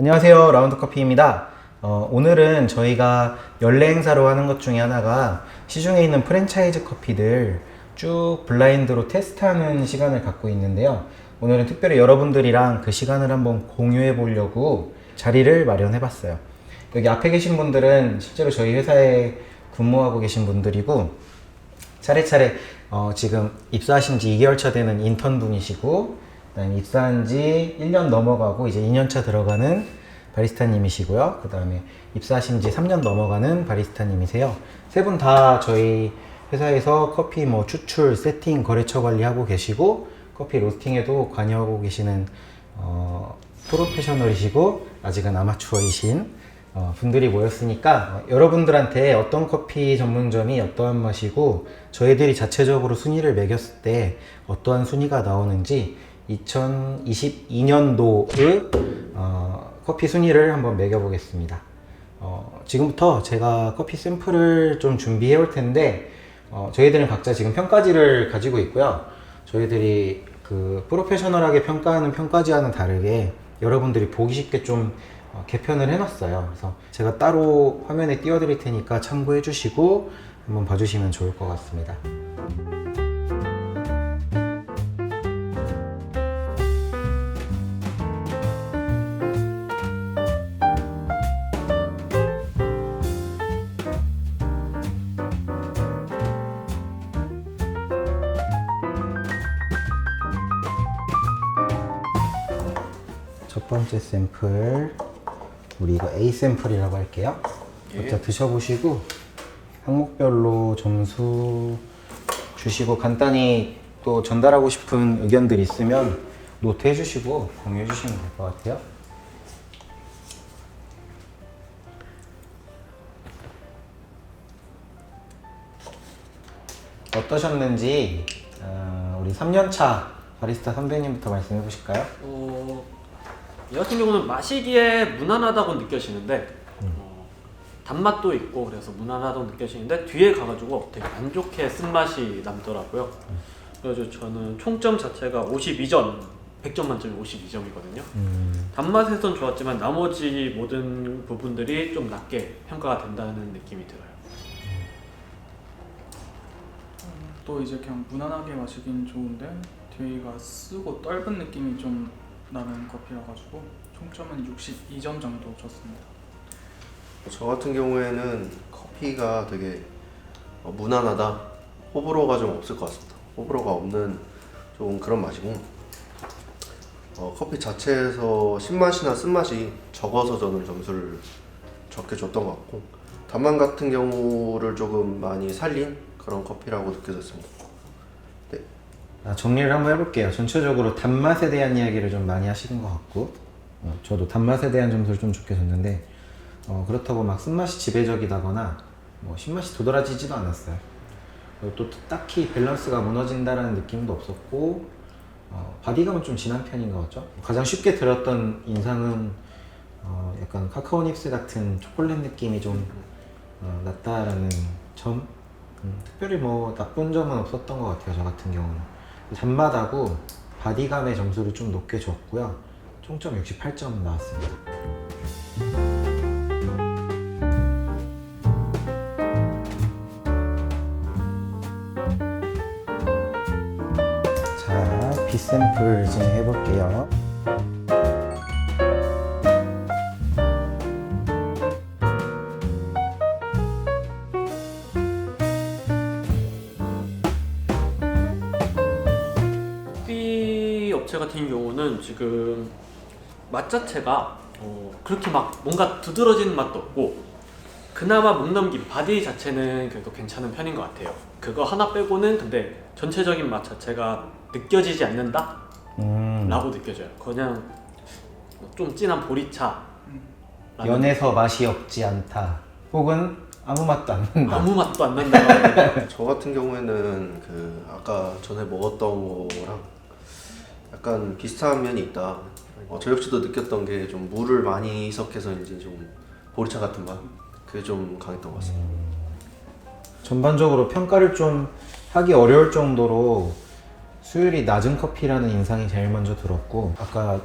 안녕하세요, 라운드커피입니다. 오늘은 저희가 연례 행사로 하는 것 중에 하나가 시중에 있는 프랜차이즈 커피들 쭉 블라인드로 테스트하는 시간을 갖고 있는데요. 오늘은 특별히 여러분들이랑 그 시간을 한번 공유해 보려고 자리를 마련해 봤어요. 여기 앞에 계신 분들은 실제로 저희 회사에 근무하고 계신 분들이고, 차례차례 지금 입사하신 지 2개월 차 되는 인턴 분이시고, 그다음에 입사한 지 1년 넘어가고 이제 2년 차 들어가는 바리스타님이시고요. 그 다음에 입사하신 지 3년 넘어가는 바리스타님이세요. 세 분 다 저희 회사에서 커피 추출, 세팅, 거래처 관리하고 계시고, 커피 로스팅에도 관여하고 계시는 프로페셔널이시고 아직은 아마추어이신 분들이 모였으니까, 여러분들한테 어떤 커피 전문점이 어떠한 맛이고 저희들이 자체적으로 순위를 매겼을 때 어떠한 순위가 나오는지 2022년도의 커피 순위를 한번 매겨보겠습니다. 지금부터 제가 커피 샘플을 좀 준비해 올 텐데, 저희들은 각자 지금 평가지를 가지고 있고요. 저희들이 그 프로페셔널하게 평가하는 평가지와는 다르게 여러분들이 보기 쉽게 좀 개편을 해놨어요. 그래서 제가 따로 화면에 띄워드릴 테니까 참고해 주시고 한번 봐주시면 좋을 것 같습니다. 첫 번째 샘플, 우리 이거 A 샘플이라고 할게요. 각자 드셔보시고 항목별로 점수 주시고, 간단히 또 전달하고 싶은 의견들 있으면 노트 해주시고 공유해 주시면 될 것 같아요. 어떠셨는지 우리 3년차 바리스타 선배님부터 말씀해 보실까요? 이 같은 경우는 마시기에 무난하다고 느껴지는데 단맛도 있고 그래서 무난하다고 느껴지는데 뒤에 가가지고 되게 안 좋게 쓴맛이 남더라고요. 그래서 저는 총점 자체가 52점, 100점 만점에 52점이거든요. 단맛에선 좋았지만 나머지 모든 부분들이 좀 낮게 평가가 된다는 느낌이 들어요. 또 이제 그냥 무난하게 마시긴 좋은데 뒤가 쓰고 떫은 느낌이 좀 나는 커피라 가지고 총점은 62점 정도 줬습니다. 저 같은 경우에는 커피가 되게 무난하다, 호불호가 좀 없을 것 같습니다. 호불호가 없는 좀 그런 맛이고, 커피 자체에서 신맛이나 쓴맛이 적어서 저는 점수를 적게 줬던 것 같고, 단맛 같은 경우를 조금 많이 살린 그런 커피라고 느껴졌습니다. 네. 정리를 한번 해볼게요. 전체적으로 단맛에 대한 이야기를 좀 많이 하시는 것 같고, 저도 단맛에 대한 점수를 좀 좋게 줬는데, 그렇다고 막 쓴맛이 지배적이다거나 신맛이 도드라지지도 않았어요. 그리고 또 딱히 밸런스가 무너진다는 느낌도 없었고, 바디감은 좀 진한 편인 것 같죠. 가장 쉽게 들었던 인상은 약간 카카오 닙스 같은 초콜릿 느낌이 좀 났다라는 점. 특별히 나쁜 점은 없었던 것 같아요. 저 같은 경우는 단맛하고 바디감의 점수를 좀 높게 줬고요. 총점 68점 나왔습니다. 자, B 샘플 진행해 볼게요. 커피 업체 같은 경우는 지금 맛 자체가 그렇게 막 뭔가 두드러지는 맛도 없고, 그나마 목넘김, 바디 자체는 그래도 괜찮은 편인 것 같아요. 그거 하나 빼고는 근데 전체적인 맛 자체가 느껴지지 않는다? 라고 느껴져요. 그냥 좀 진한 보리차, 연에서 맛이 없지 않다, 혹은 아무 맛도 안 난다. 아무 맛도 안 난다. 저 같은 경우에는 아까 전에 먹었던 거랑 약간 비슷한 면이 있다. 저 역시도 느꼈던 게 좀 물을 많이 희석해서인지 좀 보리차 같은 맛, 그게 좀 강했던 것 같습니다. 전반적으로 평가를 좀 하기 어려울 정도로 수율이 낮은 커피라는 인상이 제일 먼저 들었고, 아까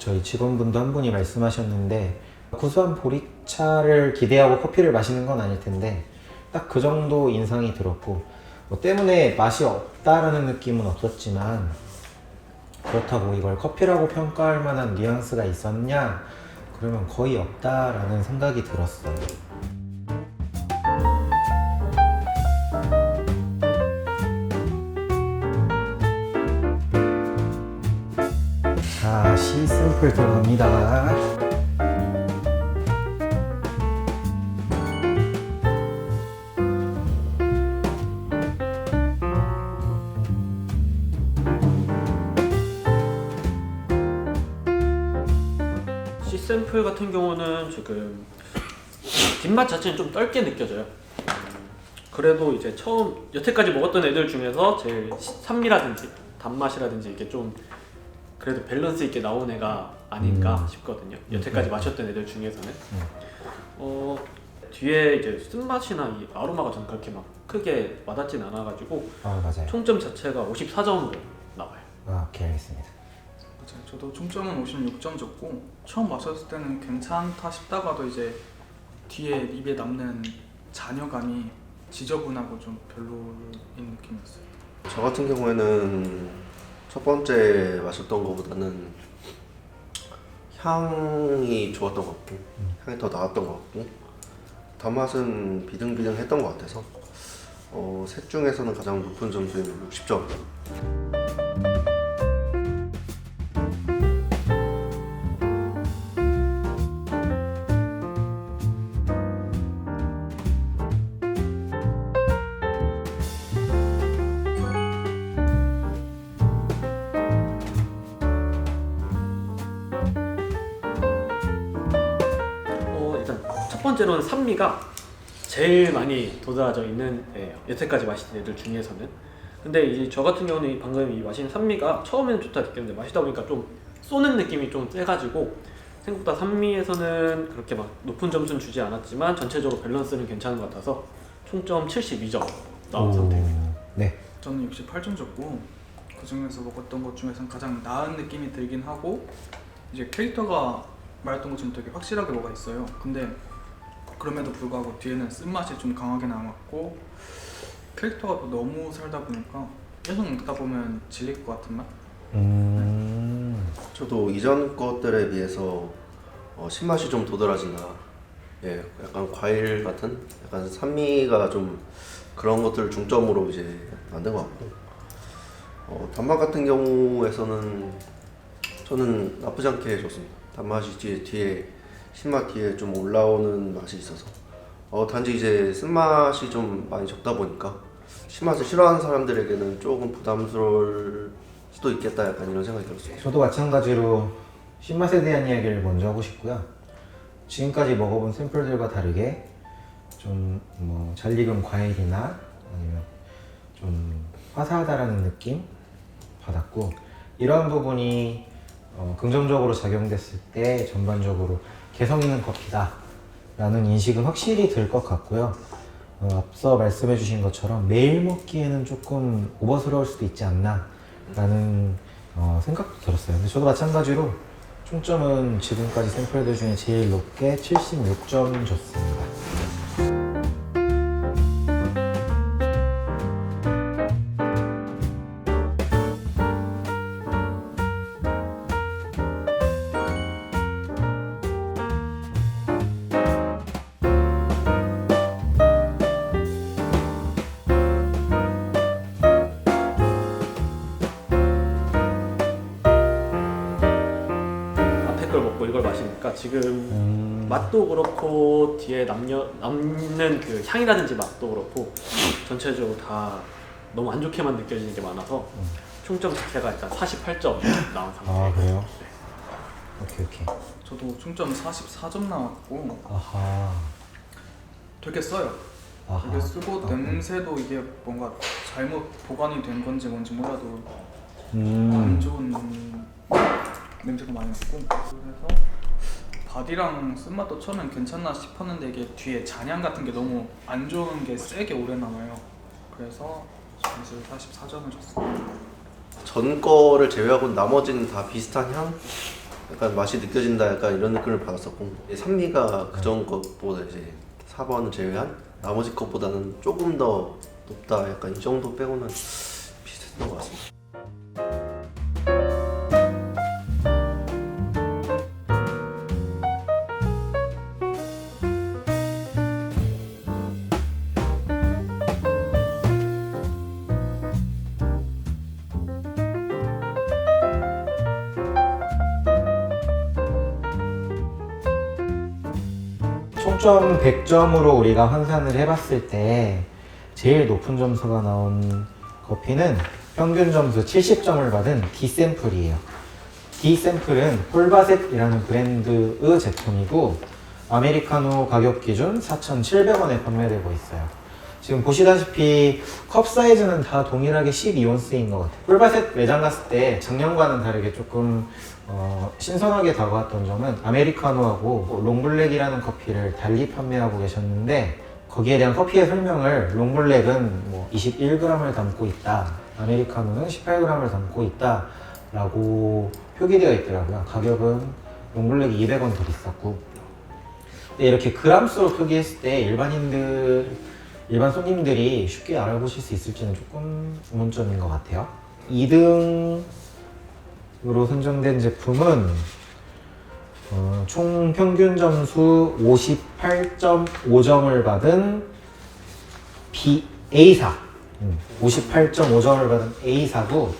저희 직원분도 한 분이 말씀하셨는데 구수한 보리차를 기대하고 커피를 마시는 건 아닐 텐데 딱 그 정도 인상이 들었고 뭐 때문에 맛이 없다라는 느낌은 없었지만 그렇다고 이걸 커피라고 평가할 만한 뉘앙스가 있었냐? 그러면 거의 없다라는 생각이 들었어요. 자, 시샘플 들어갑니다. C샘플 같은 경우는 지금 뒷맛 자체는 좀 떫게 느껴져요. 그래도 이제 처음 여태까지 먹었던 애들 중에서 제일 산미라든지 단맛이라든지 이게 좀 그래도 밸런스 있게 나온 애가 아닌가 싶거든요. 여태까지 마셨던 애들 중에서는 뒤에 이제 쓴맛이나 이 아로마가 전 그렇게 막 크게 와닿진 않아가지고 맞아요. 총점 자체가 54점으로 나와요. 오케이, 알겠습니다. 맞아요. 저도 총점은 56점 줬고 처음 마셨을 때는 괜찮다 싶다가도 이제 뒤에 입에 남는 잔여감이 지저분하고 좀 별로인 느낌이었어요. 저 같은 경우에는 첫 번째 마셨던 것보다는 향이 좋았던 것 같고 향이 더 나았던 것 같고 단맛은 비등비등했던 것 같아서 셋 중에서는 가장 높은 점수인 60점. 일단 첫 번째로는 산미가 제일 많이 도드라져 있는 애예요. 여태까지 마신 애들 중에서는. 근데 이제 저 같은 경우는 방금 이 마신 산미가 처음에는 좋다 느꼈는데 마시다 보니까 좀 쏘는 느낌이 좀 세가지고 생각보다 산미에서는 그렇게 막 높은 점수는 주지 않았지만 전체적으로 밸런스는 괜찮은 것 같아서 총점 72점 나온 상태입니다. 네. 저는 68점 줬고 그 중에서 먹었던 것 중에서 가장 나은 느낌이 들긴 하고 이제 캐릭터가 말했던 것처럼 되게 확실하게 뭐가 있어요. 근데 그럼에도 불구하고 뒤에는 쓴맛이 좀 강하게 남았고 캐릭터가 또 너무 살다 보니까 계속 먹다 보면 질릴 것 같은 맛? 저도 이전 것들에 비해서 신맛이 좀 도드라진다. 예, 약간 과일 같은 약간 산미가 좀 그런 것들을 중점으로 이제 만든 것 같고 단맛 같은 경우에서는 저는 나쁘지 않게 줬습니다. 단맛이 뒤에 신맛 뒤에 좀 올라오는 맛이 있어서 단지 이제 쓴맛이 좀 많이 적다 보니까 신맛을 싫어하는 사람들에게는 조금 부담스러울 수도 있겠다 약간 이런 생각이 들었어요. 저도 마찬가지로 신맛에 대한 이야기를 먼저 하고 싶고요. 지금까지 먹어본 샘플들과 다르게 좀 뭐 잘 익은 과일이나 아니면 좀 화사하다라는 느낌 받았고 이러한 부분이 긍정적으로 작용됐을 때 전반적으로 개성 있는 커피다 라는 인식은 확실히 들 것 같고요. 앞서 말씀해 주신 것처럼 매일 먹기에는 조금 오버스러울 수도 있지 않나 라는 생각도 들었어요. 근데 저도 마찬가지로 총점은 지금까지 샘플들 중에 제일 높게 76점 줬습니다. 앞에 걸 먹고 이걸 마시니까 지금 맛도 그렇고 뒤에 남는 그 향이라든지 맛도 그렇고 전체적으로 다 너무 안 좋게만 느껴지는 게 많아서 총점 자체가 일단 48점 나온 상태예요. 아, 그래요? 오케이. 저도 총점 44점 나왔고 아하. 되게 써요. 아하. 되게 쓰고 냄새도 이게 뭔가 잘못 보관이 된 건지 뭔지 몰라도 안 좋은 냄새가 많이 났고 그래서 바디랑 쓴맛도 처음엔 괜찮나 싶었는데 이게 뒤에 잔향 같은 게 너무 안 좋은 게 세게 오래 남아요. 그래서 점수 44점을 줬어요. 전 거를 제외하고 나머지는 다 비슷한 향? 약간 맛이 느껴진다 약간 이런 느낌을 받았었고 산미가 그전 것보다 이제 4번을 제외한 나머지 것보다는 조금 더 높다 약간 이 정도 빼고는 비슷했던 것 같습니다. 총점 100점으로 우리가 환산을 해봤을 때 제일 높은 점수가 나온 커피는 평균 점수 70점을 받은 D샘플이에요. D샘플은 홀바셋이라는 브랜드의 제품이고 아메리카노 가격 기준 4,700원에 판매되고 있어요. 지금 보시다시피 컵 사이즈는 다 동일하게 12온스인 것 같아요. 홀바셋 매장 갔을 때 작년과는 다르게 조금 신선하게 다가왔던 점은 아메리카노하고 롱블랙이라는 커피를 달리 판매하고 계셨는데 거기에 대한 커피의 설명을 롱블랙은 뭐 21g을 담고 있다, 아메리카노는 18g을 담고 있다 라고 표기되어 있더라고요. 가격은 롱블랙이 200원 더 비쌌고, 근데 이렇게 그람수로 표기했을 때 일반 손님들이 쉽게 알아보실 수 있을지는 조금 의문점인 것 같아요. 2등으로 선정된 제품은 총 평균 점수 58.5점을 받은 A사 58.5점을 받은 A사고,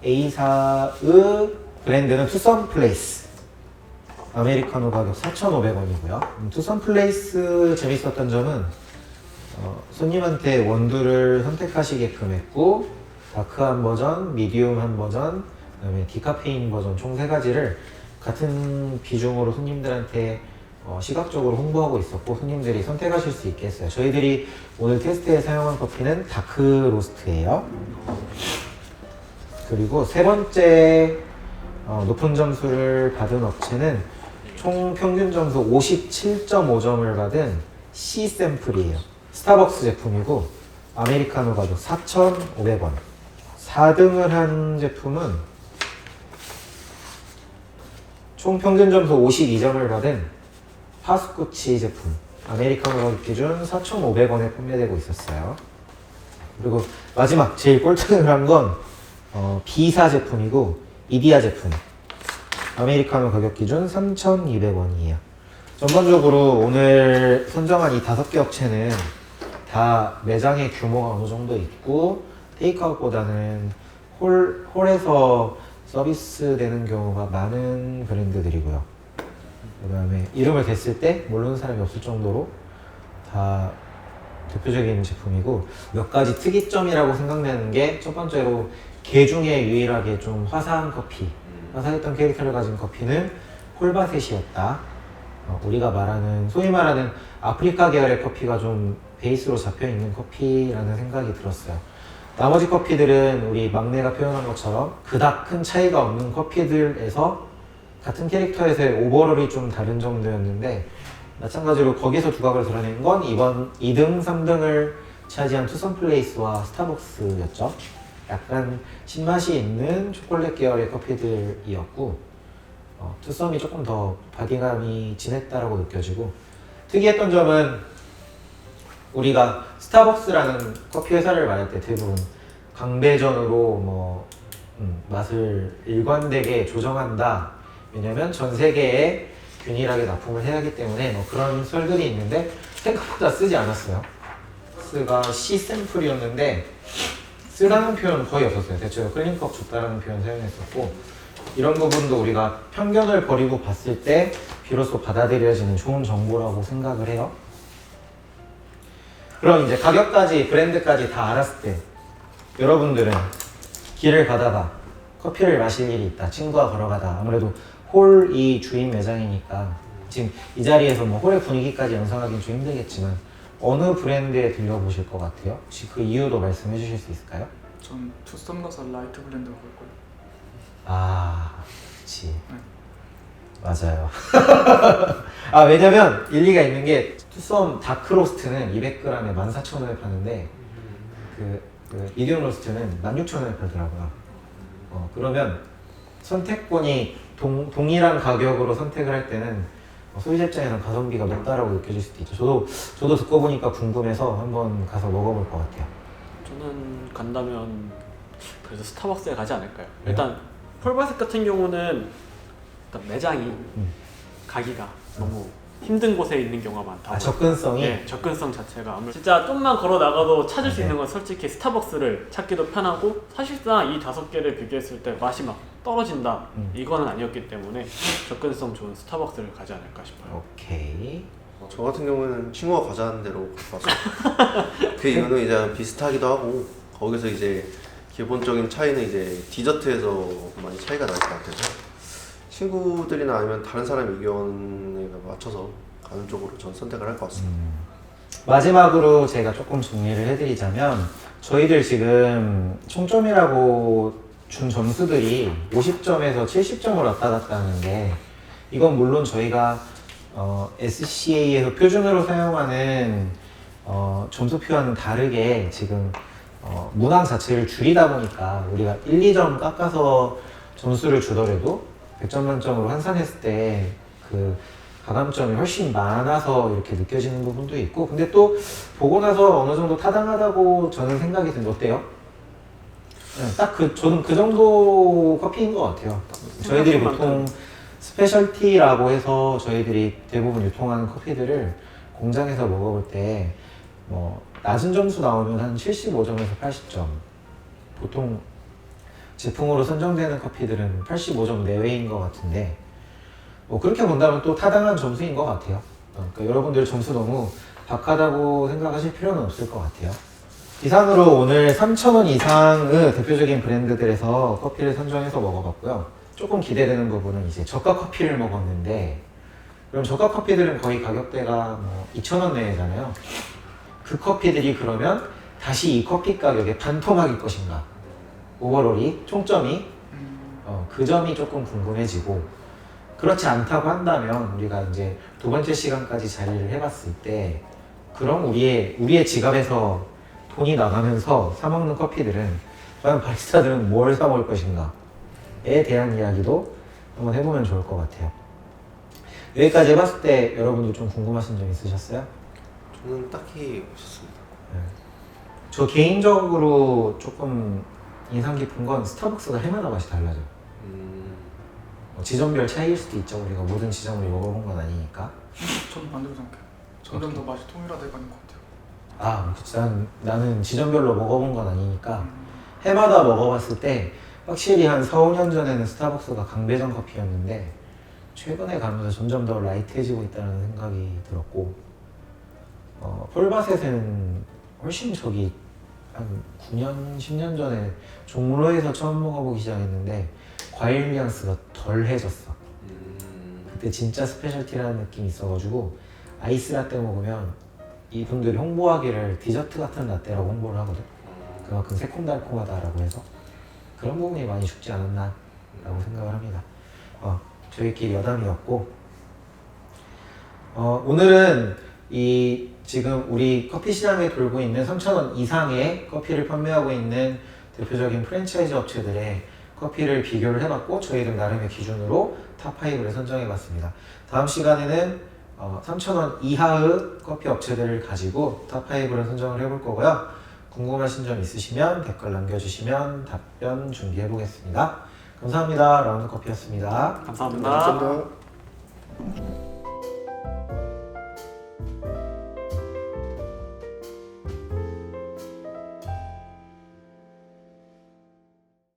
A사의 브랜드는 투썸플레이스, 아메리카노 가격 4,500원이고요. 투썸플레이스 재밌었던 점은 손님한테 원두를 선택하시게끔 했고 다크한 버전, 미디움한 버전, 그다음에 디카페인 버전 총 3가지를 같은 비중으로 손님들한테 시각적으로 홍보하고 있었고 손님들이 선택하실 수 있게 했어요. 저희들이 오늘 테스트에 사용한 커피는 다크 로스트예요. 그리고 세 번째 높은 점수를 받은 업체는 총 평균 점수 57.5점을 받은 C샘플이에요. 스타벅스 제품이고 아메리카노 가격 4,500원. 4등을 한 제품은 총 평균 점수 52점을 받은 파스쿠치 제품, 아메리카노 가격 기준 4,500원에 판매되고 있었어요. 그리고 마지막 제일 꼴등을 한 건 B사 제품이고 이디야 제품, 아메리카노 가격 기준 3,200원이에요. 전반적으로 오늘 선정한 이 5개 업체는 다 매장의 규모가 어느 정도 있고 테이크아웃보다는 홀에서 서비스 되는 경우가 많은 브랜드들이고요. 그 다음에 이름을 댔을 때 모르는 사람이 없을 정도로 다 대표적인 제품이고, 몇 가지 특이점이라고 생각나는 게 첫 번째로 개 중에 유일하게 좀 화사한 커피, 화사했던 캐릭터를 가진 커피는 홀바셋이었다. 우리가 말하는 소위 말하는 아프리카 계열의 커피가 좀 베이스로 잡혀있는 커피라는 생각이 들었어요. 나머지 커피들은 우리 막내가 표현한 것처럼 그닥 큰 차이가 없는 커피들에서 같은 캐릭터에서의 오버롤이 좀 다른 정도였는데, 마찬가지로 거기서 두각을 드러낸 건 이번 2등, 3등을 차지한 투썸플레이스와 스타벅스였죠. 약간 신맛이 있는 초콜릿 계열의 커피들이었고 투썸이 조금 더 바디감이 진했다라고 느껴지고, 특이했던 점은 우리가 스타벅스라는 커피 회사를 말할 때 대부분 강배전으로 맛을 일관되게 조정한다, 왜냐면 전 세계에 균일하게 납품을 해야 하기 때문에 그런 설들이 있는데 생각보다 쓰지 않았어요. S가 C 샘플이었는데 쓰라는 표현 거의 없었어요. 대체로 클린컵 줬다라는 표현 사용했었고, 이런 부분도 우리가 편견을 버리고 봤을 때 비로소 받아들여지는 좋은 정보라고 생각을 해요. 그럼 이제 가격까지, 브랜드까지 다 알았을 때 여러분들은 길을 가다가 커피를 마실 일이 있다, 친구와 걸어가다, 아무래도 홀이 주인 매장이니까 지금 이 자리에서 홀의 분위기까지 연상하기는 좀 힘들겠지만 어느 브랜드에 들려보실 것 같아요? 혹시 그 이유도 말씀해 주실 수 있을까요? 전 투썸 가서 라이트 블렌드로 볼 거예요. 아, 그치. 맞아요. 왜냐면 일리가 있는 게 투썸 다크 로스트는 200g에 14,000원에 파는데 미디움 로스트는 16,000원에 팔더라고요. 그러면 선택권이 동일한 가격으로 선택을 할 때는 소비자 입장에서는 가성비가 높다라고 느껴질 수도 있죠. 저도 듣고 보니까 궁금해서 한번 가서 먹어볼 것 같아요. 저는 간다면 그래도 스타벅스에 가지 않을까요? 왜요? 일단 폴바셋 같은 경우는 일단 매장이 가기가 너무 힘든 곳에 있는 경우가 많다고. 접근성이? 네, 접근성 자체가 아무래도 진짜 좀만 걸어 나가도 찾을 수 네. 있는 건 솔직히 스타벅스를 찾기도 편하고 사실상 이 5개를 비교했을 때 맛이 막 떨어진다 이거는 아니었기 때문에 접근성 좋은 스타벅스를 가지 않을까 싶어요. 오케이. 저 같은 경우에는 친구가 가자는 대로 갔어. 그 이유는 이제 비슷하기도 하고 거기서 이제 기본적인 차이는 이제 디저트에서 많이 차이가 날 것 같아서 친구들이나 아니면 다른 사람 의견에 맞춰서 가는 쪽으로 전 선택을 할 것 같습니다. 마지막으로 제가 조금 정리를 해드리자면 저희들 지금 총점이라고 준 점수들이 50점에서 70점을 왔다 갔다 하는데 이건 물론 저희가 SCA에서 표준으로 사용하는 점수표와는 다르게 지금 문항 자체를 줄이다 보니까 우리가 1, 2점 깎아서 점수를 주더라도 100점 만점으로 환산했을 때 그 가감점이 훨씬 많아서 이렇게 느껴지는 부분도 있고 근데 또 보고 나서 어느 정도 타당하다고 저는 생각이 듭니다. 어때요? 네, 딱 저는 그 정도 커피인 것 같아요. 저희들이 보통 스페셜티라고 해서 저희들이 대부분 유통하는 커피들을 공장에서 먹어볼 때 뭐 낮은 점수 나오면 한 75점에서 80점 보통 제품으로 선정되는 커피들은 85점 내외인 것 같은데 뭐 그렇게 본다면 또 타당한 점수인 것 같아요. 그러니까 여러분들 점수 너무 박하다고 생각하실 필요는 없을 것 같아요. 이상으로 오늘 3,000원 이상의 대표적인 브랜드들에서 커피를 선정해서 먹어봤고요. 조금 기대되는 부분은 이제 저가 커피를 먹었는데 그럼 저가 커피들은 거의 가격대가 뭐 2,000원 내외잖아요. 그 커피들이 그러면 다시 이 커피 가격에 반토막일 것인가? 오버롤이 총점이 그 점이 조금 궁금해지고 그렇지 않다고 한다면 우리가 이제 두 번째 시간까지 자리를 해봤을 때 그럼 우리의 지갑에서 돈이 나가면서 사 먹는 커피들은 과연 바리스타들은 뭘 사 먹을 것인가에 대한 이야기도 한번 해보면 좋을 것 같아요. 여기까지 해봤을 때 여러분도 좀 궁금하신 점 있으셨어요? 저는 딱히 없었습니다. 저 개인적으로 조금 인상 깊은 건 스타벅스가 해마다 맛이 달라져. 지점별 차이일 수도 있죠. 우리가 모든 지점을 먹어본 건 아니니까. 저는 반대로 생각해요. 점점 더 맛이 통일화돼 가는 것 같아요. 아, 그치. 나는 지점별로 먹어본 건 아니니까 해마다 먹어봤을 때 확실히 한 4, 5년 전에는 스타벅스가 강배전 커피였는데 최근에 가면서 점점 더 라이트해지고 있다는 생각이 들었고 폴바셋은 훨씬 저기 한 9년, 10년 전에 종로에서 처음 먹어보기 시작했는데 과일 뉘앙스가 덜해졌어. 그때 진짜 스페셜티라는 느낌이 있어가지고 아이스 라떼 먹으면 이분들이 홍보하기를 디저트 같은 라떼라고 홍보를 하거든. 그만큼 새콤달콤하다라고 해서 그런 부분이 많이 죽지 않았나 라고 생각을 합니다. 저희끼리 여담이었고 오늘은 지금 우리 커피 시장에 돌고 있는 3,000원 이상의 커피를 판매하고 있는 대표적인 프랜차이즈 업체들의 커피를 비교를 해봤고 저희들 나름의 기준으로 탑5를 선정해봤습니다. 다음 시간에는 3,000원 이하의 커피 업체들을 가지고 탑5를 선정을 해볼 거고요. 궁금하신 점 있으시면 댓글 남겨주시면 답변 준비해보겠습니다. 감사합니다. 라운드커피였습니다. 감사합니다. 감사합니다.